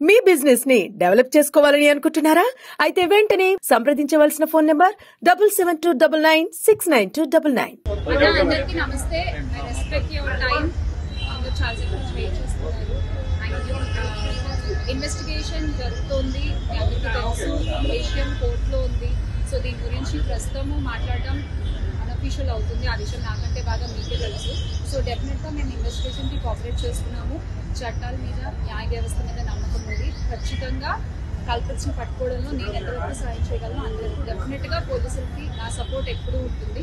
మీ business ని develop చేసుకోవాలని అనుకుంటున్నారా? అయితే వెంటనే సంప్రదించవలసిన ఫోన్ నంబర్ 7729969299. అందరికీ నమస్తే. I respect your time. అందరూ చాలా సేపు నుంచి వెయిట్ చేస్తున్నారు. ఇన్వెస్టిగేషన్ జరుగుతోంది, మీ అందరికీ తెలుసు. ఏషియన్ కోర్టులో ఉంది. సో దీని గురించి ప్రస్తుతము మాట్లాడటం అన్అఫీషియల్ అవుతుంది. ఆ విషయం నాకంటే బాగా మీకే తెలుసు. సో డెఫినెట్గా మేము ఇన్వెస్టిగేషన్కి కోఆపరేట్ చేస్తున్నాము. చట్టాల మీద, న్యాయ వ్యవస్థ మీద నమ్మకం ఉంది. ఖచ్చితంగా కల్పరిచిన పట్టుకోవడంలో నేను ఎంతవరకు సాయం చేయగలను అందరికీ డెఫినెట్గా పోలీసులకి నా సపోర్ట్ ఎప్పుడూ ఉంటుంది.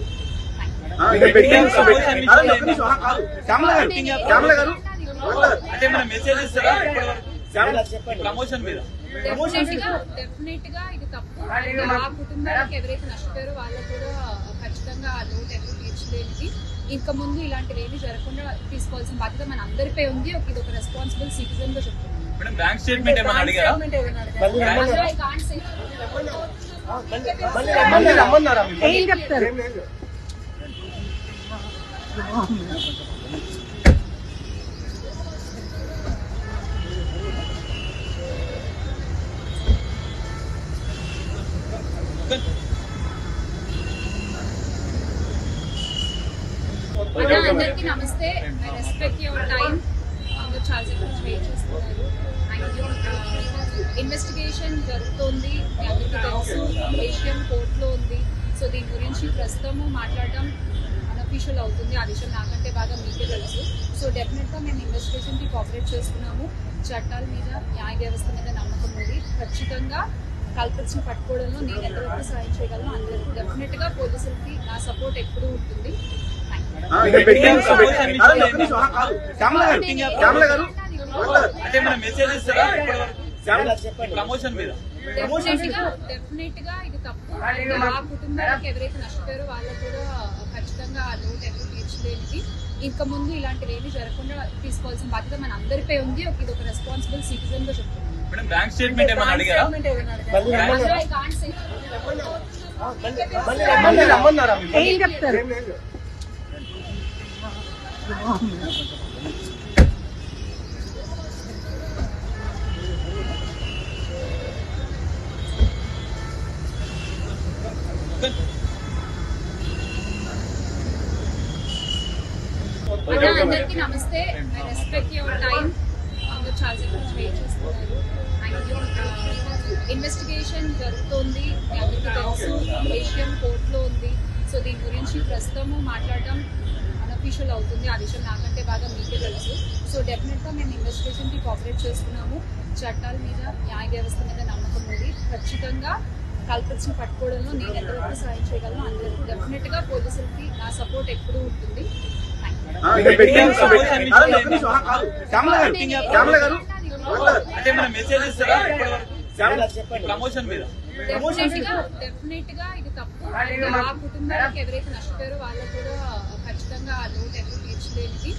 డెఫినెట్ గా ఇది తప్పు. ఆ కుటుంబానికి ఎవరైతే నష్టపోయారో వాళ్ళకు కూడా ఖచ్చితంగా ఆ లోటు ఎవరు తీర్చలేనిది. ఇంకా ముందు ఇలాంటివి ఏమీ జరగకుండా తీసుకోవాల్సిన బాధ్యత మన అందరిపై ఉంది. ఇది ఒక రెస్పాన్సిబుల్ సిటిజన్ గా చెప్తున్నాను. బ్యాంక్ స్టేట్మెంట్ ఏమైనా అడిగారా? ఏం చెప్తారు? అందరికీ నమస్తే. I respect your time. అందరూ చాలా సేపు నుంచి వెయిట్ చేస్తున్నారు. ఇన్వెస్టిగేషన్ జరుగుతోంది, మీ అందరికీ తెలుసు. ఏషియన్ కోర్టులో ఉంది. సో దీని గురించి ప్రస్తుతము మాట్లాడటం అన్అఫీషియల్ అవుతుంది. ఆ విషయం నాకంటే బాగా మీకే తెలుసు. సో డెఫినెట్గా మేము ఇన్వెస్టిగేషన్కి కోఆపరేట్ చేస్తున్నాము. చట్టాల మీద, న్యాయ వ్యవస్థ మీద నమ్మకం ఉంది. ఖచ్చితంగా కల్పరిచిన పట్టుకోవడంలో నేను ఎంతవరకు సాయం చేయగలను అందరికీ డెఫినెట్గా పోలీసులకి నా సపోర్ట్ ఎప్పుడూ ఉంటుంది. డెఫినెట్ గా ఇది తప్పు. ఆ కుటుంబానికి ఎవరైతే నష్టపోయారో వాళ్ళకు కూడా ఖచ్చితంగా ఆ లోటు ఎవరు తీర్చలేనిది. ఇంకా ముందు ఇలాంటివి ఏమీ జరగకుండా తీసుకోవాల్సిన బాధ్యత మన అందరిపై ఉంది. ఇది ఒక రెస్పాన్సిబుల్ సిటిజన్ గా చెప్తున్నాను. బ్యాంక్ స్టేట్మెంట్ ఏమైనా అడిగారా? ఏం చెప్తారు? అందరికీ నమస్తే. I respect your time. అందరూ చాలా సేపు నుంచి వెయిట్ చేస్తున్నారు. ఇన్వెస్టిగేషన్ జరుగుతోంది, మీ అందరికీ తెలుసు. ఏషియన్ కోర్టులో ఉంది. సో దీని గురించి ప్రస్తుతము మాట్లాడటం అన్అఫీషియల్ అవుతుంది. ఆ విషయం నాకంటే బాగా మీకే తెలుసు. సో డెఫినెట్గా మేము ఇన్వెస్టిగేషన్కి కోఆపరేట్ చేస్తున్నాము. చట్టాల మీద, న్యాయ వ్యవస్థ మీద నమ్మకం ఉంది. ఖచ్చితంగా కల్పరిచిన పట్టుకోవడంలో నేను ఎంతవరకు సాయం చేయగలను అందరికీ డెఫినెట్గా పోలీసులకి నా సపోర్ట్ ఎప్పుడూ ఉంటుంది. డెఫినెట్ గా ఇది తప్పు. ఆ కుటుంబానికి ఎవరైతే నష్టపోయారో వాళ్ళకు కూడా ఖచ్చితంగా ఆ లోటు ఎవరు తీర్చలేనిది.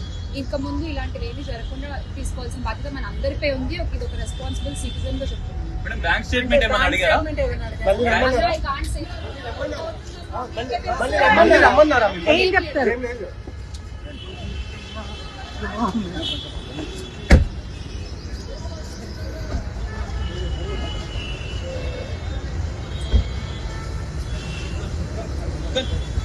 ఇంకా ముందు ఇలాంటివి ఏమీ జరగకుండా తీసుకోవాల్సిన బాధ్యత మన అందరిపై ఉంది. ఇది ఒక రెస్పాన్సిబుల్ సిటిజన్ గా చెప్తున్నాను. బ్యాంక్ స్టేట్మెంట్ ఏమైనా అడిగారా? ఏం చెప్తారు? Good.